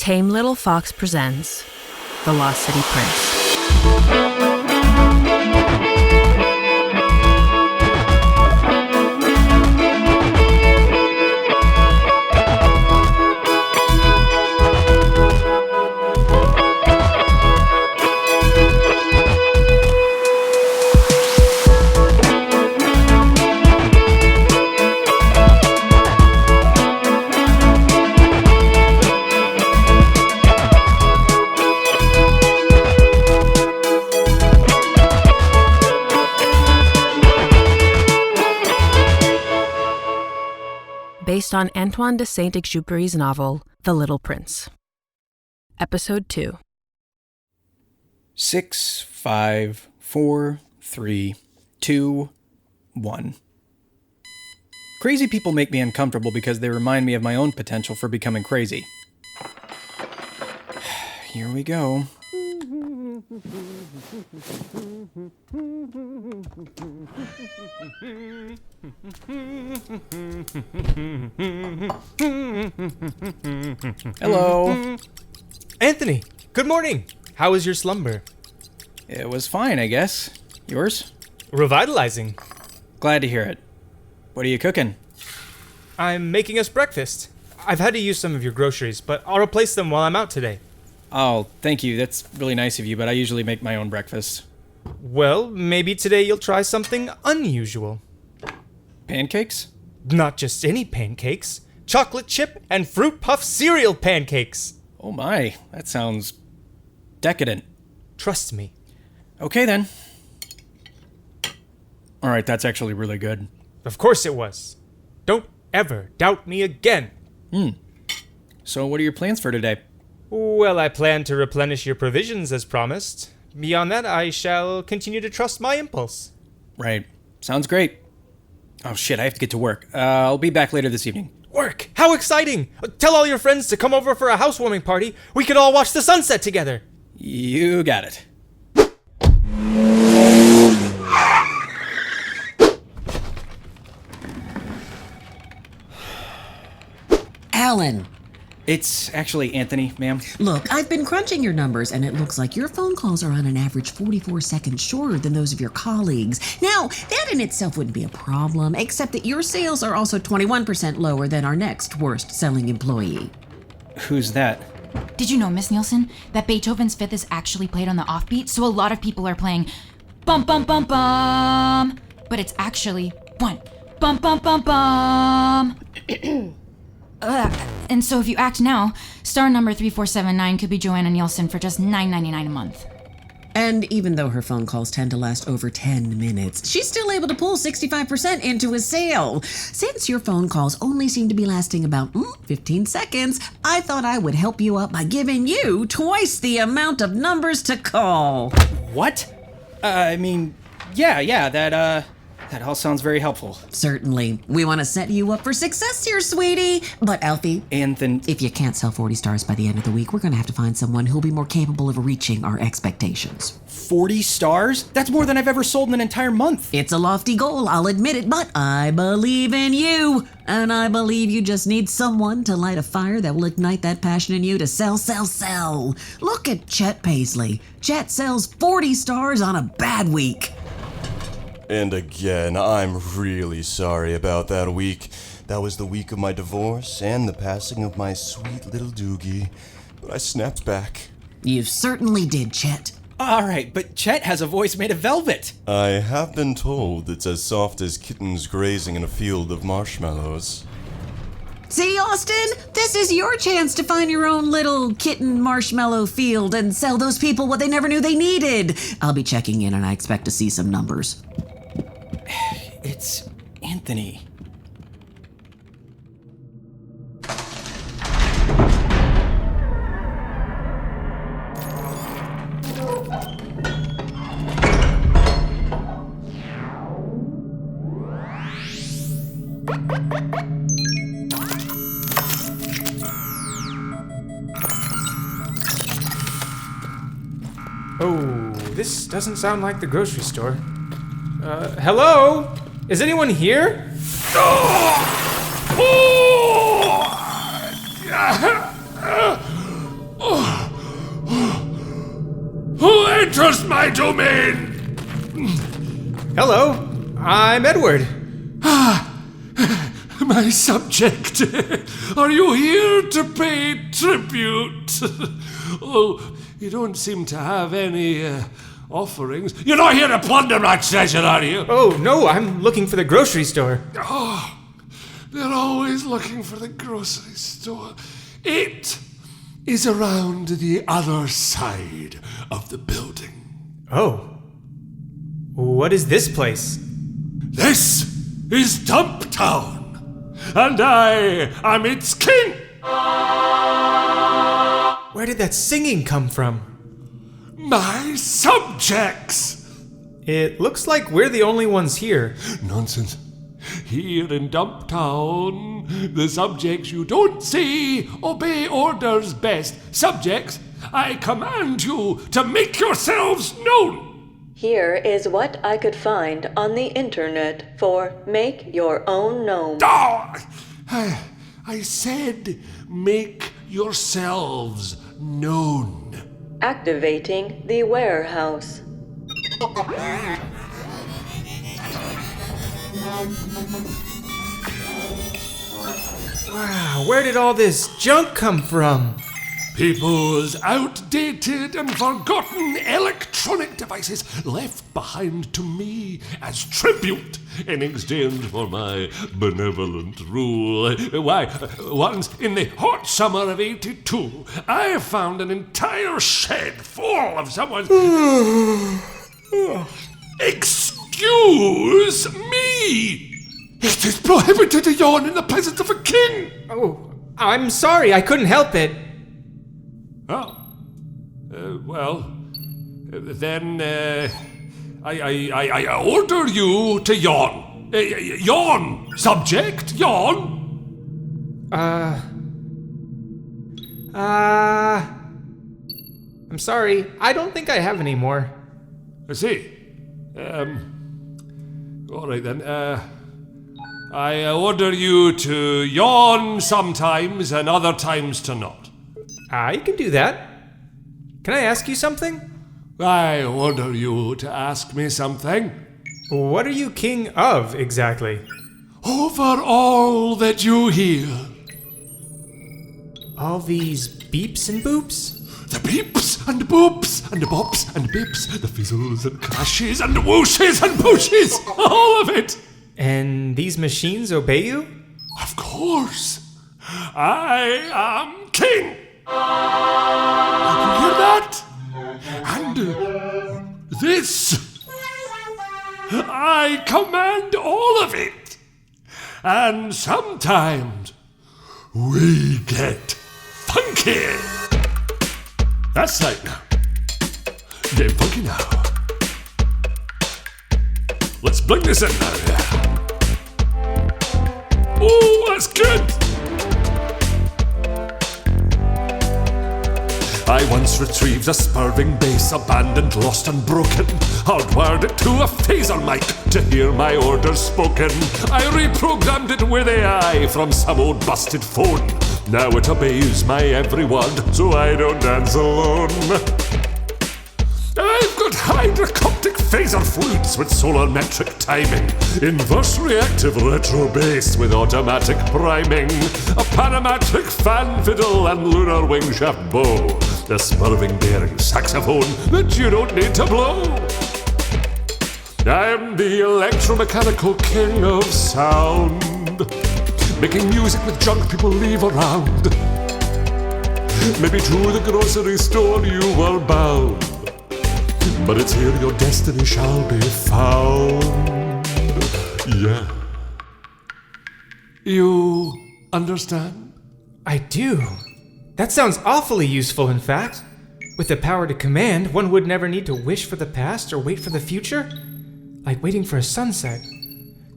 Tame Little Fox presents The Lost City Prince. Based on Antoine de Saint-Exupéry's novel, The Little Prince. Episode 2. 6, 5, 4, 3, 2, 1. Crazy people make me uncomfortable because they remind me of my own potential for becoming crazy. Here we go. Hello. Anthony, good morning. How was your slumber? It was fine, I guess. Yours? Revitalizing. Glad to hear it. What are you cooking? I'm making us breakfast. I've had to use some of your groceries, but I'll replace them while I'm out today. Oh, thank you. That's really nice of you, but I usually make my own breakfast. Well, maybe today you'll try something unusual. Pancakes? Not just any pancakes. Chocolate chip and fruit puff cereal pancakes. Oh my, that sounds decadent. Trust me. Okay then. Alright, that's actually really good. Of course it was. Don't ever doubt me again. So what are your plans for today? Well, I plan to replenish your provisions as promised. Beyond that, I shall continue to trust my impulse. Right. Sounds great. Oh shit, I have to get to work. I'll be back later this evening. Work! How exciting! Tell all your friends to come over for a housewarming party. We could all watch the sunset together. You got it. Alan! It's actually Anthony, ma'am. Look, I've been crunching your numbers, and it looks like your phone calls are on an average 44 seconds shorter than those of your colleagues. Now, that in itself wouldn't be a problem, except that your sales are also 21% lower than our next worst-selling employee. Who's that? Did you know, Miss Nielsen, that Beethoven's Fifth is actually played on the offbeat, so a lot of people are playing bum bum bum bum, but it's actually one bum bum bum bum. And so if you act now, star number 3479 could be Joanna Nielsen for just $9.99 a month. And even though her phone calls tend to last over 10 minutes, she's still able to pull 65% into a sale. Since your phone calls only seem to be lasting about 15 seconds, I thought I would help you out by giving you twice the amount of numbers to call. What? That all sounds very helpful. Certainly. We want to set you up for success here, sweetie. But Alfie, And then... if you can't sell 40 stars by the end of the week, we're going to have to find someone who'll be more capable of reaching our expectations. 40 stars? That's more than I've ever sold in an entire month. It's a lofty goal, I'll admit it, but I believe in you. And I believe you just need someone to light a fire that will ignite that passion in you to sell, sell, sell. Look at Chet Paisley. Chet sells 40 stars on a bad week. And again, I'm really sorry about that week. That was the week of my divorce and the passing of my sweet little Doogie. But I snapped back. You certainly did, Chet. Alright, but Chet has a voice made of velvet. I have been told it's as soft as kittens grazing in a field of marshmallows. See, Austin? This is your chance to find your own little kitten marshmallow field and sell those people what they never knew they needed. I'll be checking in and I expect to see some numbers. It's Anthony. Oh, this doesn't sound like the grocery store. Hello? Is anyone here? enters my domain! Hello, I'm Edward. My subject, are you here to pay tribute? Oh, you don't seem to have any offerings. You're not here to plunder my treasure, are you? Oh, no, I'm looking for the grocery store. Oh, they're always looking for the grocery store. It is around the other side of the building. Oh. What is this place? This is Dumptown, and I am its king. Where did that singing come from? My subjects. It looks like we're the only ones here. Nonsense. Here in Dumptown, the subjects you don't see obey orders best. Subjects, I command you to make yourselves known. Here is what I could find on the internet for Make Your Own Gnome. Oh, I said make yourselves known. Activating the warehouse. Wow, where did all this junk come from? People's outdated and forgotten electronic devices left behind to me as tribute in exchange for my benevolent rule. Why, once in the hot summer of '82, I found an entire shed full of someone's... Excuse me! It is prohibited to yawn in the presence of a king! Oh, I'm sorry, I couldn't help it. Oh. Well, then, I order you to yawn. Yawn, subject, yawn. I'm sorry, I don't think I have any more. I see. All right then, I order you to yawn sometimes and other times to not. I can do that. Can I ask you something? I order you to ask me something. What are you king of, exactly? Over all that you hear. All these beeps and boops? The beeps and boops and bops and bips, the fizzles and crashes and whooshes and pooshes, all of it. And these machines obey you? Of course. I am king. You hear that? And this. I command all of it. And sometimes we get funky. That's right now. Get funky now. Let's bring this in now. Oh, that's good. I once retrieved a spurving bass, abandoned, lost and broken. Hardwired it to a phaser mic to hear my orders spoken. I reprogrammed it with AI from some old busted phone. Now it obeys my every word, so I don't dance alone. I've got hydrocoptic phaser flutes with solar metric timing, inverse reactive retro bass with automatic priming, a panomatic fan fiddle and lunar wing shaft bow, a spurving bearing saxophone that you don't need to blow. I'm the electromechanical king of sound, making music with junk people leave around. Maybe to the grocery store you are bound, but it's here your destiny shall be found. Yeah. You understand? I do. That sounds awfully useful, in fact. With the power to command, one would never need to wish for the past or wait for the future. Like waiting for a sunset.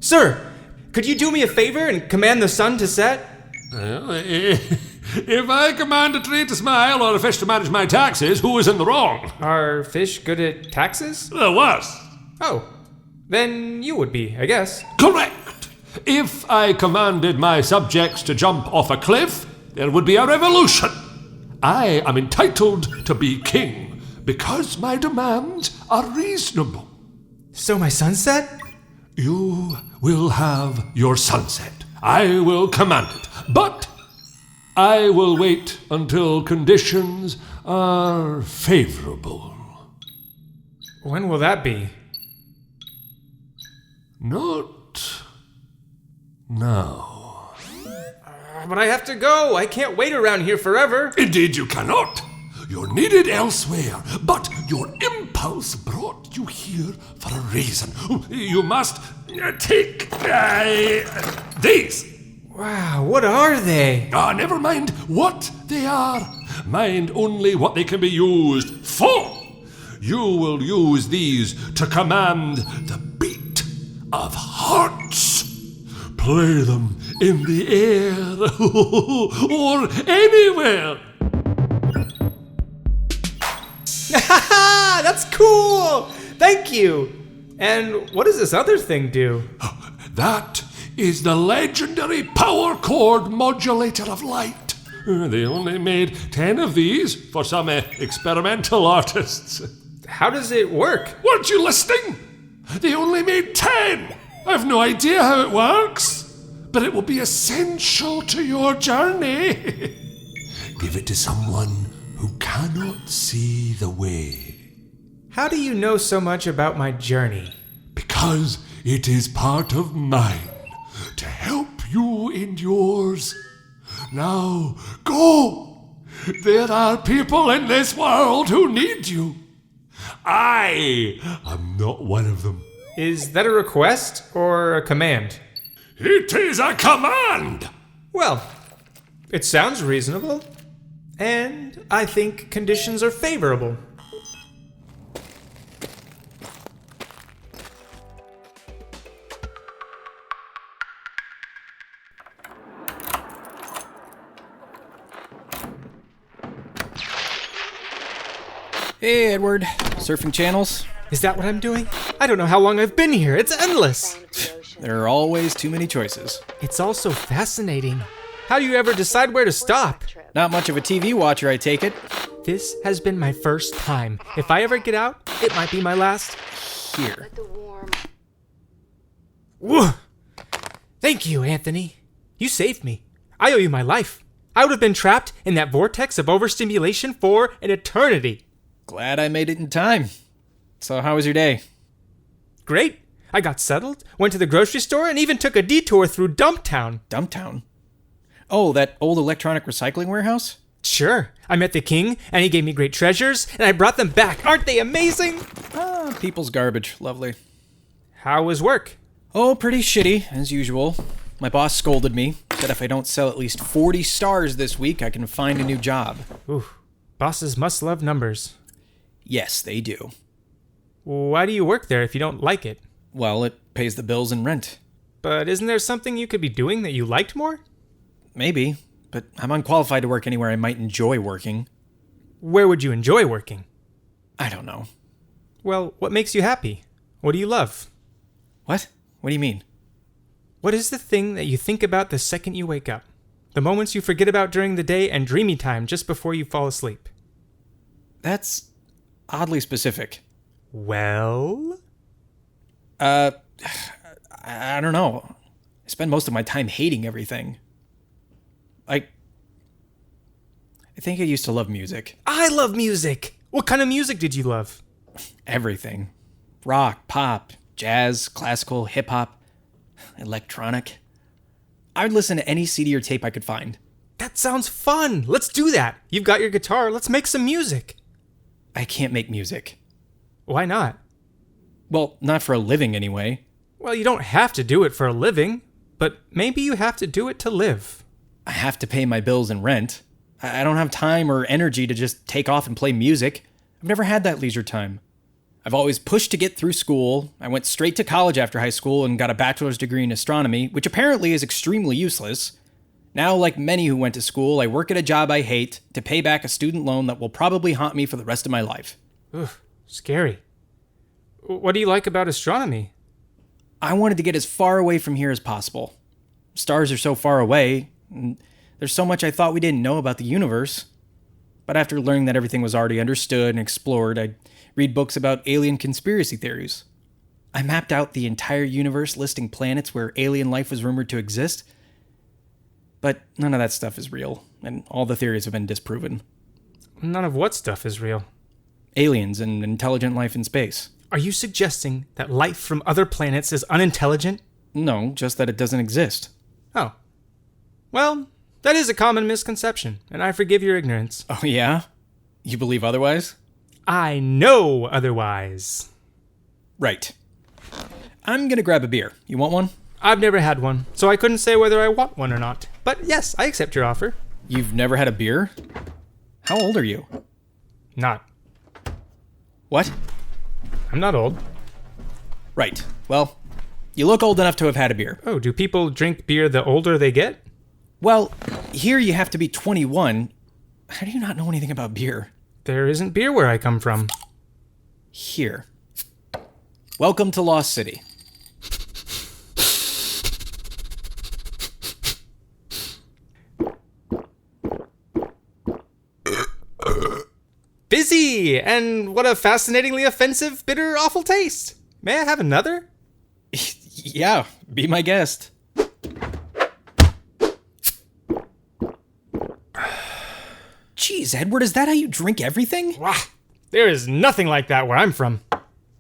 Sir, could you do me a favor and command the sun to set? Well, if I command a tree to smile or a fish to manage my taxes, who is in the wrong? Are fish good at taxes? The worst. Oh, then you would be, I guess. Correct. If I commanded my subjects to jump off a cliff, there would be a revolution. I am entitled to be king because my demands are reasonable. So my sunset? You will have your sunset. I will command it. But I will wait until conditions are favorable. When will that be? Not now. But I have to go. I can't wait around here forever. Indeed you cannot. You're needed elsewhere, but your impulse brought you here for a reason. You must take these. Wow, what are they? Never mind what they are. Mind only what they can be used for. You will use these to command the beat of hearts. Play them in the air or anywhere. That's cool! Thank you! And what does this other thing do? That is the legendary power chord modulator of light. They only made 10 of these for some experimental artists. How does it work? Weren't you listening? They only made 10. I've no idea how it works, but it will be essential to your journey. Give it to someone who cannot see the way. How do you know so much about my journey? Because it is part of mine to help you in yours. Now, go! There are people in this world who need you. I am not one of them. Is that a request or a command? It is a command! Well, it sounds reasonable. And I think conditions are favorable. Hey, Edward. Surfing channels? Is that what I'm doing? I don't know how long I've been here. It's endless. There are always too many choices. It's all so fascinating. How do you ever decide where to stop? Not much of a TV watcher, I take it. This has been my first time. If I ever get out, it might be my last. Here. Whoa. Thank you, Anthony. You saved me. I owe you my life. I would have been trapped in that vortex of overstimulation for an eternity. Glad I made it in time. So how was your day? Great. I got settled, went to the grocery store, and even took a detour through Dumptown. Dumptown? Oh, that old electronic recycling warehouse? Sure. I met the king, and he gave me great treasures, and I brought them back. Aren't they amazing? People's garbage. Lovely. How was work? Oh, pretty shitty, as usual. My boss scolded me, said if I don't sell at least 40 stars this week, I can find a new job. Ooh, bosses must love numbers. Yes, they do. Why do you work there if you don't like it? Well, it pays the bills and rent. But isn't there something you could be doing that you liked more? Maybe, but I'm unqualified to work anywhere I might enjoy working. Where would you enjoy working? I don't know. Well, what makes you happy? What do you love? What? What do you mean? What is the thing that you think about the second you wake up? The moments you forget about during the day and dreamy time just before you fall asleep? That's oddly specific. Well? I don't know. I spend most of my time hating everything. I think I used to love music. I love music! What kind of music did you love? Everything. Rock, pop, jazz, classical, hip-hop, electronic. I would listen to any CD or tape I could find. That sounds fun! Let's do that! You've got your guitar, let's make some music! I can't make music. Why not? Well, not for a living anyway. Well, you don't have to do it for a living, but maybe you have to do it to live. I have to pay my bills and rent. I don't have time or energy to just take off and play music. I've never had that leisure time. I've always pushed to get through school. I went straight to college after high school and got a bachelor's degree in astronomy, which apparently is extremely useless. Now, like many who went to school, I work at a job I hate to pay back a student loan that will probably haunt me for the rest of my life. Ugh, scary. What do you like about astronomy? I wanted to get as far away from here as possible. Stars are so far away, and there's so much I thought we didn't know about the universe. But after learning that everything was already understood and explored, I'd read books about alien conspiracy theories. I mapped out the entire universe, listing planets where alien life was rumored to exist. But none of that stuff is real, and all the theories have been disproven. None of what stuff is real? Aliens and intelligent life in space. Are you suggesting that life from other planets is unintelligent? No, just that it doesn't exist. Oh. Well, that is a common misconception, and I forgive your ignorance. Oh yeah? You believe otherwise? I know otherwise. Right. I'm gonna grab a beer. You want one? I've never had one, so I couldn't say whether I want one or not. But yes, I accept your offer. You've never had a beer? How old are you? Not. What? I'm not old. Right. Well, you look old enough to have had a beer. Oh, do people drink beer the older they get? Well, here you have to be 21. How do you not know anything about beer? There isn't beer where I come from. Here. Welcome to Lost City. Busy! And what a fascinatingly offensive, bitter, awful taste. May I have another? Yeah, be my guest. Jeez, Edward, is that how you drink everything? Wah! There is nothing like that where I'm from.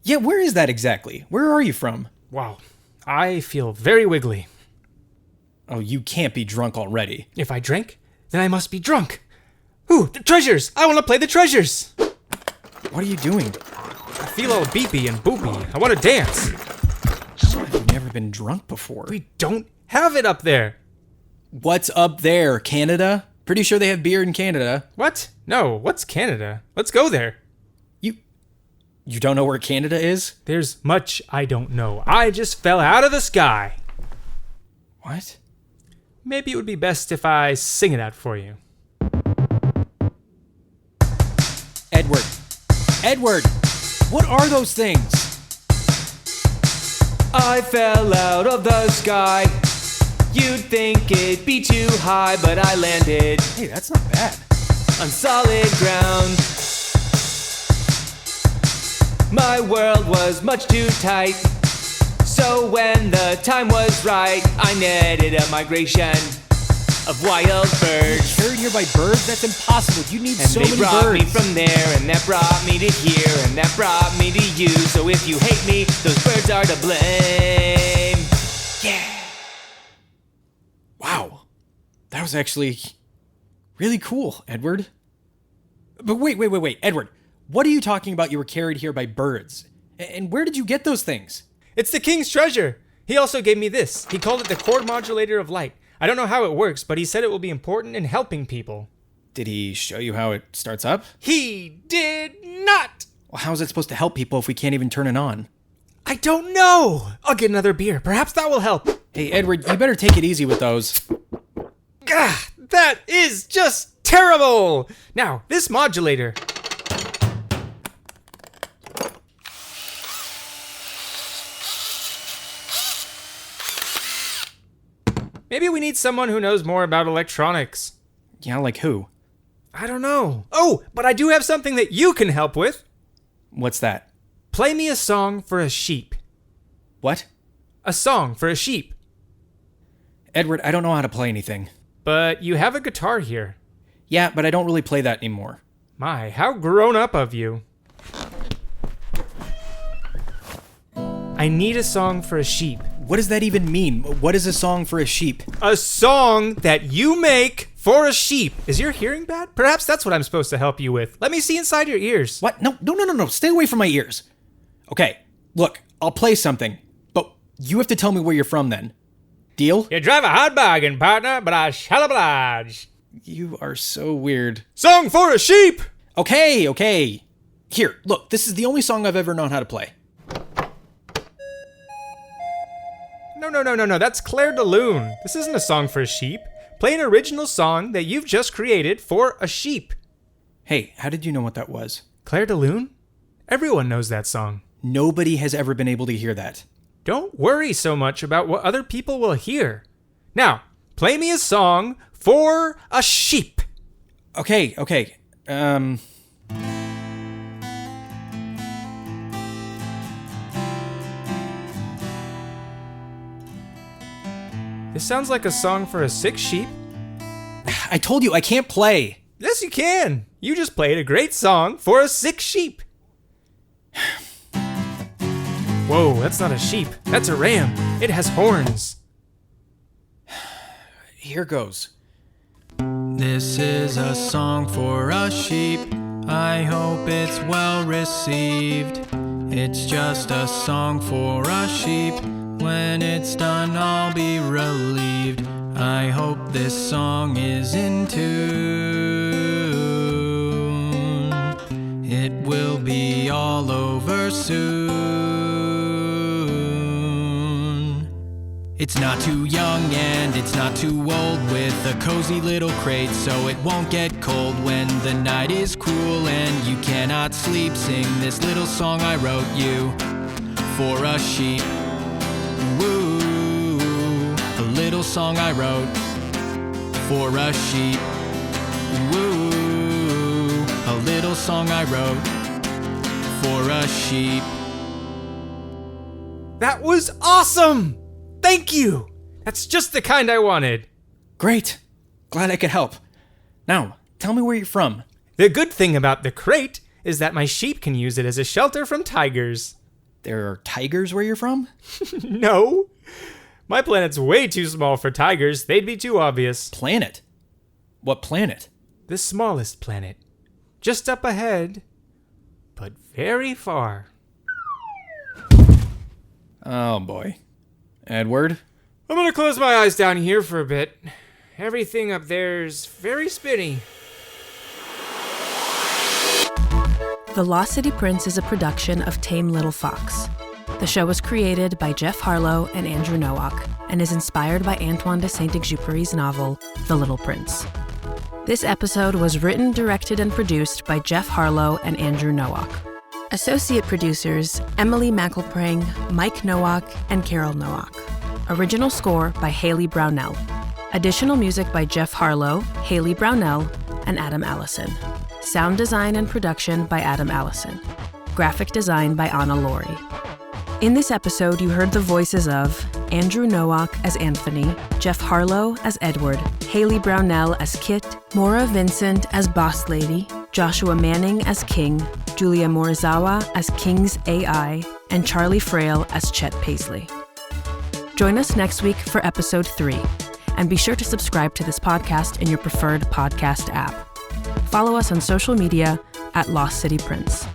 Yeah, where is that exactly? Where are you from? Wow. I feel very wiggly. Oh, you can't be drunk already. If I drink, then I must be drunk. Ooh, the treasures! I want to play the treasures! What are you doing? I feel all beepy and boopy. I want to dance. I've never been drunk before. We don't have it up there. What's up there, Canada? Pretty sure they have beer in Canada. What? No, what's Canada? Let's go there. You don't know where Canada is? There's much I don't know. I just fell out of the sky. What? Maybe it would be best if I sing it out for you. Edward! Edward! What are those things? I fell out of the sky. You'd think it'd be too high, but I landed Hey, that's not bad. on solid ground. My world was much too tight, so when the time was right, I netted a migration of wild birds. Carried here by birds? That's impossible. You need And so they many brought birds. me from there, and that brought me to here, and that brought me to you. So if you hate me, those birds are to blame. Yeah. Wow. That was actually really cool, Edward. But wait. Edward, what are you talking about you were carried here by birds? And where did you get those things? It's the king's treasure. He also gave me this. He called it the chord modulator of light. I don't know how it works, but he said it will be important in helping people. Did he show you how it starts up? He did not! Well, how is it supposed to help people if we can't even turn it on? I don't know! I'll get another beer. Perhaps that will help. Hey, Edward, you better take it easy with those. Gah! That is just terrible! Now, this modulator. Maybe we need someone who knows more about electronics. Yeah, like who? I don't know. Oh, but I do have something that you can help with. What's that? Play me a song for a sheep. What? A song for a sheep. Edward, I don't know how to play anything. But you have a guitar here. Yeah, but I don't really play that anymore. My, how grown up of you. I need a song for a sheep. What does that even mean? What is a song for a sheep? A song that you make for a sheep. Is your hearing bad? Perhaps that's what I'm supposed to help you with. Let me see inside your ears. What? No. Stay away from my ears. Okay, look, I'll play something, but you have to tell me where you're from then. Deal? You drive a hard bargain, partner, but I shall oblige. You are so weird. Song for a sheep! Okay. Here, look, this is the only song I've ever known how to play. No, that's Claire de Lune. This isn't a song for a sheep. Play an original song that you've just created for a sheep. Hey, how did you know what that was? Claire de Lune? Everyone knows that song. Nobody has ever been able to hear that. Don't worry so much about what other people will hear. Now, play me a song for a sheep. Okay. This sounds like a song for a sick sheep. I told you I can't play. Yes, you can. You just played a great song for a sick sheep. Whoa, that's not a sheep. That's a ram. It has horns. Here goes. This is a song for a sheep. I hope it's well received. It's just a song for a sheep. When it's done, I'll be relieved. I hope this song is in tune. It will be all over soon. It's not too young and it's not too old, with a cozy little crate so it won't get cold when the night is cruel and you cannot sleep. Sing this little song I wrote you for a sheep. Woo, a little song I wrote for a sheep. Woo, a little song I wrote for a sheep. That was awesome! Thank you! That's just the kind I wanted. Great. Glad I could help. Now, tell me where you're from. The good thing about the crate is that my sheep can use it as a shelter from tigers. There are tigers where you're from? No. My planet's way too small for tigers. They'd be too obvious. Planet? What planet? The smallest planet. Just up ahead, but very far. Oh boy. Edward? I'm gonna close my eyes down here for a bit. Everything up there's very spinny. The Lost City Prince is a production of Tame Little Fox. The show was created by Jeff Harlow and Andrew Nowak and is inspired by Antoine de Saint-Exupéry's novel, The Little Prince. This episode was written, directed, and produced by Jeff Harlow and Andrew Nowak. Associate producers Emily McElprang, Mike Nowak, and Carol Nowak. Original score by Haley Brownell. Additional music by Jeff Harlow, Haley Brownell, and Adam Allison. Sound design and production by Adam Allison. Graphic design by Anna Laurie. In this episode, you heard the voices of Andrew Nowak as Anthony, Jeff Harlow as Edward, Haley Brownell as Kit, Maura Vincent as Boss Lady, Joshua Manning as King, Julia Morizawa as King's AI, and Charlie Frail as Chet Paisley. Join us next week for episode 3, and be sure to subscribe to this podcast in your preferred podcast app. Follow us on social media at Lost City Prince.